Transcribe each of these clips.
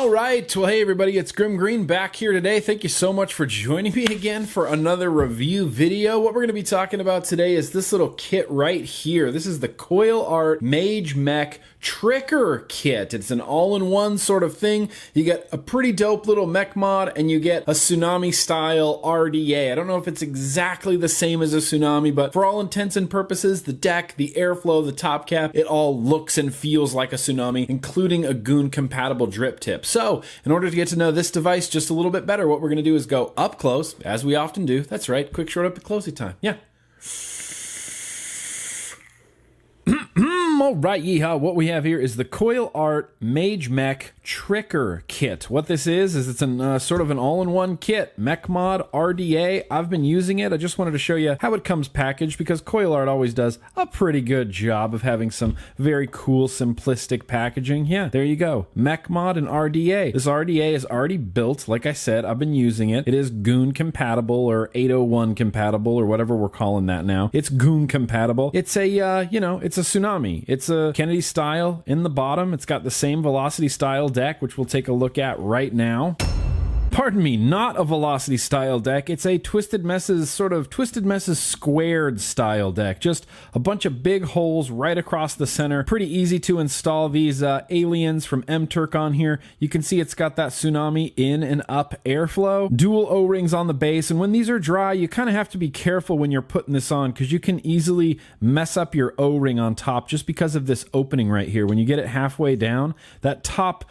All right, well, hey everybody, it's Grim Green back here today. Thank you so much for joining me again for another review video. What we're going to be talking about today is this little kit right here. This is the Coilart Mage Mech Trigger Kit. It's an all-in-one sort of thing. You get a pretty dope little mech mod and you get a Tsunami style RDA. I don't know if it's exactly the same as a Tsunami, but for all intents and purposes, the deck, the airflow, the top cap, it all looks and feels like a Tsunami, including a goon compatible drip tip. So in order to get to know this device just a little bit better, what we're going to do is go up close, as we often do. That's right, quick short up and closey time. Yeah. All right, yeehaw. What we have here is the Coilart Mage Mech Trigger Kit. What this is it's an sort of an all-in-one kit. Mech mod, RDA. I've been using it. I just wanted to show you how it comes packaged because Coilart always does a pretty good job of having some very cool, simplistic packaging. Yeah, there you go. Mech mod and RDA. This RDA is already built. Like I said, I've been using it. It is goon compatible or 801 compatible or whatever we're calling that now. It's goon compatible. It's a, it's a Tsunami. It's a Kennedy style in the bottom. It's got the same velocity style deck, which we'll take a look at right now. Pardon me, not a velocity style deck. It's a Twisted Messes squared style deck. Just a bunch of big holes right across the center. Pretty easy to install these aliens from M-Turk on here. You can see it's got that Tsunami in and up airflow. Dual O-rings on the base. And when these are dry, you kind of have to be careful when you're putting this on because you can easily mess up your O-ring on top just because of this opening right here. When you get it halfway down, that top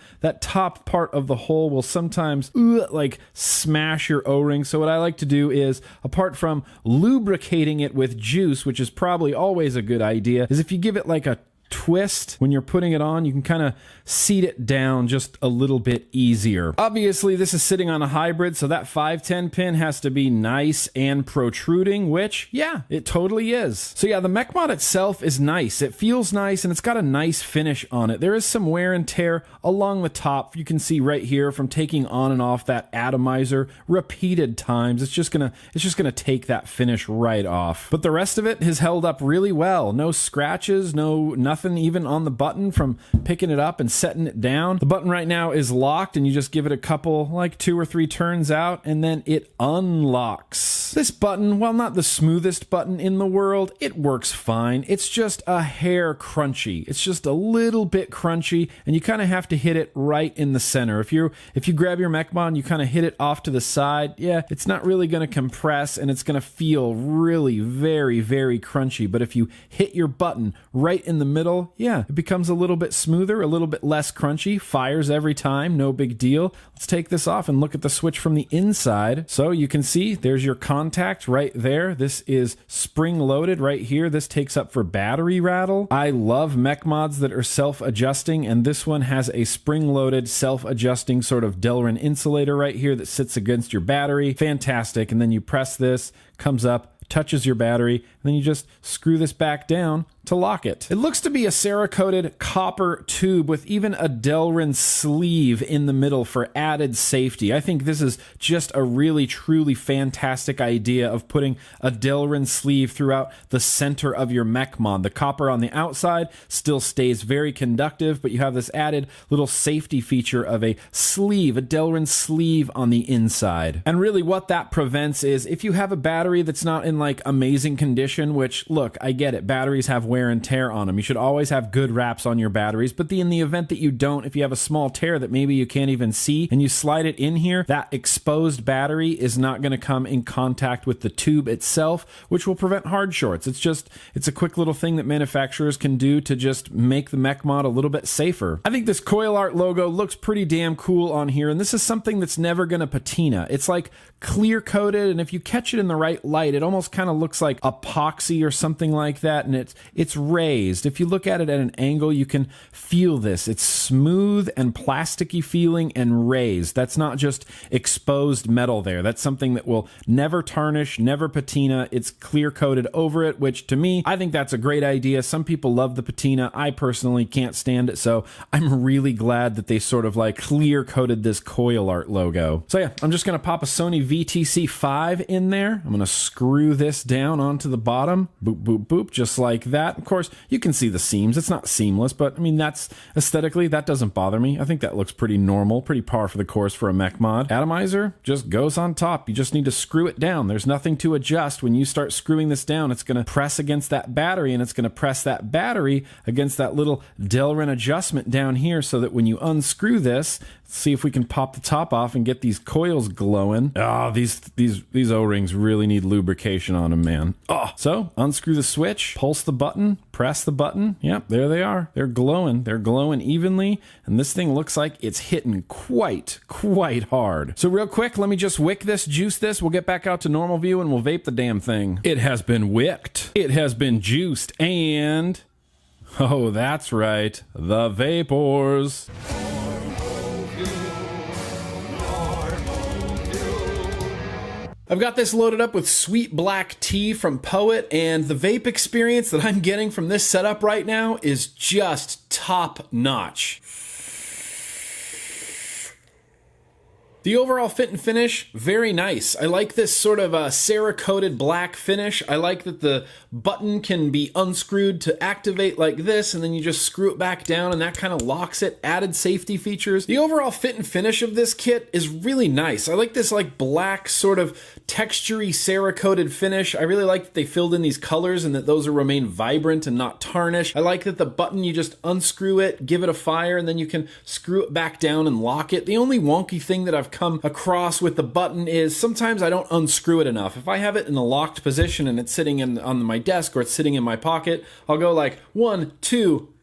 part of the hole will sometimes like smash your O-ring. So what I like to do is, apart from lubricating it with juice, which is probably always a good idea, is if you give it like a twist when you're putting it on, you can kind of seat it down just a little bit easier. Obviously, this is sitting on a hybrid, so that 510 pin has to be nice and protruding, which, yeah, it totally is. So yeah, the mech mod itself is nice. It feels nice, and it's got a nice finish on it. There is some wear and tear along the top. You can see right here from taking on and off that atomizer repeated times. It's just gonna take that finish right off. But the rest of it has held up really well. No scratches, nothing even on the button from picking it up and setting it down. The button right now is locked and you just give it a couple, like 2 or 3 turns out, and then it unlocks. This button, while not the smoothest button in the world, it works fine. It's just a hair crunchy. It's just a little bit crunchy, and you kind of have to hit it right in the center. If you grab your mech mod and you kind of hit it off to the side, yeah, it's not really going to compress and it's going to feel really very, very crunchy. But if you hit your button right in the middle, yeah, it becomes a little bit smoother, a little bit less crunchy, fires every time, no big deal. Let's take this off and look at the switch from the inside. So you can see there's your contact right there. This is spring loaded right here. This takes up for battery rattle. I love mech mods that are self-adjusting, and this one has a spring loaded self-adjusting sort of Delrin insulator right here that sits against your battery. Fantastic. And then you press this, comes up, touches your battery, and then you just screw this back down to lock it. It looks to be a Cera-coated copper tube with even a Delrin sleeve in the middle for added safety. I think this is just a really, truly fantastic idea of putting a Delrin sleeve throughout the center of your mech mod. The copper on the outside still stays very conductive, but you have this added little safety feature of a sleeve, a Delrin sleeve on the inside. And really what that prevents is if you have a battery that's not in like amazing condition, which, look, I get it, batteries have wear and tear on them. You should always have good wraps on your batteries, but in the event that you don't, if you have a small tear that maybe you can't even see and you slide it in here, that exposed battery is not going to come in contact with the tube itself, which will prevent hard shorts. It's a quick little thing that manufacturers can do to just make the mech mod a little bit safer. I think this Coilart logo looks pretty damn cool on here, and this is something that's never going to patina. It's like clear coated, and if you catch it in the right light, it almost kind of looks like epoxy or something like that, and it's raised. If you look at it at an angle, you can feel this. It's smooth and plasticky feeling and raised. That's not just exposed metal there. That's something that will never tarnish, never patina. It's clear coated over it, which to me, I think that's a great idea. Some people love the patina. I personally can't stand it, so I'm really glad that they sort of like clear coated this Coilart logo. So yeah, I'm just gonna pop a Sony VTC5 in there. I'm gonna screw this down onto the bottom. Boop, boop, boop, just like that. that. Of course, you can see the seams. It's not seamless, but I mean, that's aesthetically, that doesn't bother me. I think that looks pretty normal, pretty par for the course for a mech mod. Atomizer just goes on top. You just need to screw it down. There's nothing to adjust. When you start screwing this down, it's going to press against that battery, and it's going to press that battery against that little Delrin adjustment down here, so that when you unscrew this, see if we can pop the top off and get these coils glowing. Oh, these O-rings really need lubrication on them, man. Oh, so unscrew the switch, pulse the button, press the button. Yep, there they are. They're glowing. They're glowing evenly, and this thing looks like it's hitting quite hard. So real quick, let me just wick this, juice this. We'll get back out to normal view and we'll vape the damn thing. It has been wicked. It has been juiced, and oh, that's right, the vapors. I've got this loaded up with sweet black tea from Poet, and the vape experience that I'm getting from this setup right now is just top notch. The overall fit and finish, very nice. I like this sort of Cerakoted black finish. I like that the button can be unscrewed to activate like this, and then you just screw it back down and that kind of locks it. Added safety features. The overall fit and finish of this kit is really nice. I like this like black sort of textury Cerakoted finish. I really like that they filled in these colors and that those remain vibrant and not tarnished. I like that the button, you just unscrew it, give it a fire, and then you can screw it back down and lock it. The only wonky thing that I've come across with the button is sometimes I don't unscrew it enough. If I have it in a locked position and it's sitting on my desk or it's sitting in my pocket, I'll go like 1, 2.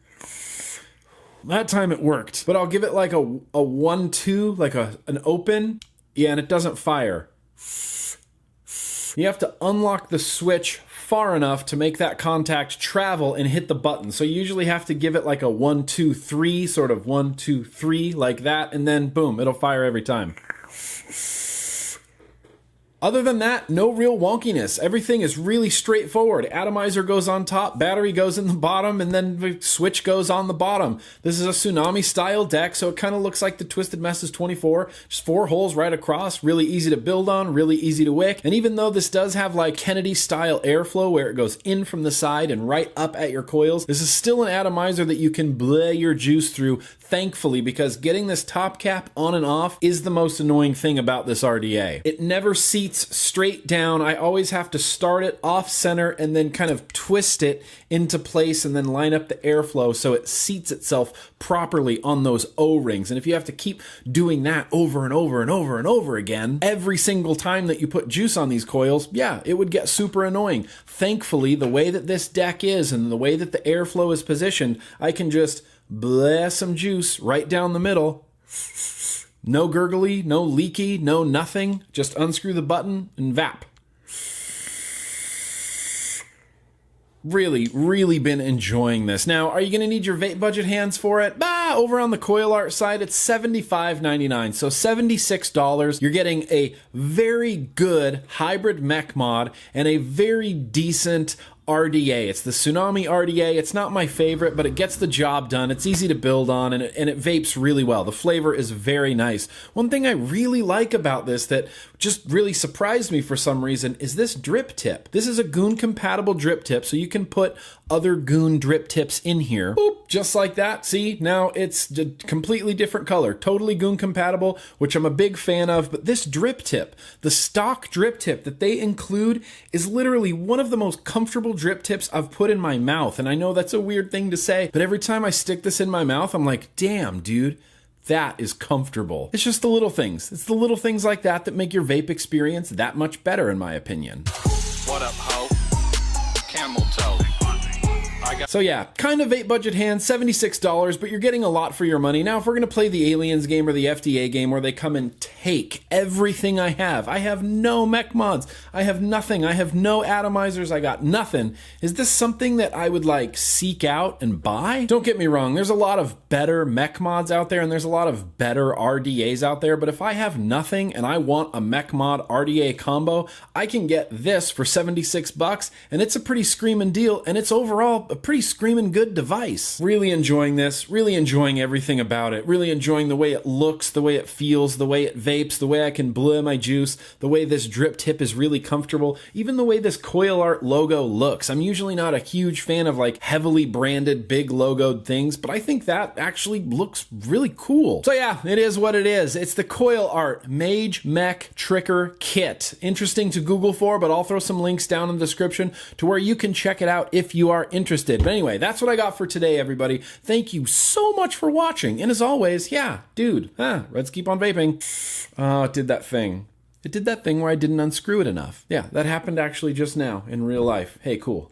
That time it worked, but I'll give it like a 1, 2, like an open. Yeah, and it doesn't fire. You have to unlock the switch far enough to make that contact travel and hit the button. So you usually have to give it like a 1, 2, 3, sort of 1, 2, 3, like that, and then boom, it'll fire every time. Other than that, no real wonkiness. Everything is really straightforward. Atomizer goes on top, battery goes in the bottom, and then the switch goes on the bottom. This is a Tsunami style deck, so it kind of looks like the Twisted Messes 24. Just 4 holes right across, really easy to build on, really easy to wick. And even though this does have like Kennedy style airflow where it goes in from the side and right up at your coils, this is still an atomizer that you can bleh your juice through, thankfully, because getting this top cap on and off is the most annoying thing about this RDA. It never seats straight down. I always have to start it off center and then kind of twist it into place and then line up the airflow so it seats itself properly on those O-rings. And if you have to keep doing that over and over and over and over again, every single time that you put juice on these coils, yeah, it would get super annoying. Thankfully, the way that this deck is and the way that the airflow is positioned, I can just bleh some juice right down the middle. No gurgly, no leaky, no nothing. Just unscrew the button and vap. Really been enjoying this. Now, are you going to need your vape budget hands for it? Over on the Coilart side, it's $75.99, so $76. You're getting a very good hybrid mech mod and a very decent RDA. It's the Tsunami RDA. It's not my favorite, but it gets the job done. It's easy to build on, and it vapes really well. The flavor is very nice. One thing I really like about this that just really surprised me for some reason is this drip tip. This is a Goon compatible drip tip, so you can put other Goon drip tips in here. Boop, just like that. See, now it's a completely different color. Totally Goon compatible, which I'm a big fan of, but this drip tip, the stock drip tip that they include is literally one of the most comfortable drip tips I've put in my mouth. And I know that's a weird thing to say, but every time I stick this in my mouth, I'm like, damn, dude, that is comfortable. It's just the little things. It's the little things like that that make your vape experience that much better, in my opinion. What up, ho? Camel toe. So yeah, kind of vape budget hand, $76, but you're getting a lot for your money. Now, if we're gonna play the Aliens game or the FDA game where they come and take everything I have no mech mods, I have nothing, I have no atomizers, I got nothing. Is this something that I would like seek out and buy? Don't get me wrong, there's a lot of better mech mods out there and there's a lot of better RDAs out there, but if I have nothing and I want a mech mod RDA combo, I can get this for $76 and it's a pretty screaming deal and it's overall a pretty screaming good device. Really enjoying this, really enjoying everything about it, really enjoying the way it looks, the way it feels, the way it vapes, the way I can blow my juice, the way this drip tip is really comfortable, even the way this Coilart logo looks. I'm usually not a huge fan of like heavily branded, big logoed things, but I think that actually looks really cool. So yeah, it is what it is. It's the Coilart Mage Mech Trigger Kit. Interesting to Google for, but I'll throw some links down in the description to where you can check it out if you are interested. But anyway, that's what I got for today, everybody. Thank you so much for watching. And as always, yeah, dude, let's keep on vaping. Oh, it did that thing. It did that thing where I didn't unscrew it enough. Yeah, that happened actually just now in real life. Hey, cool.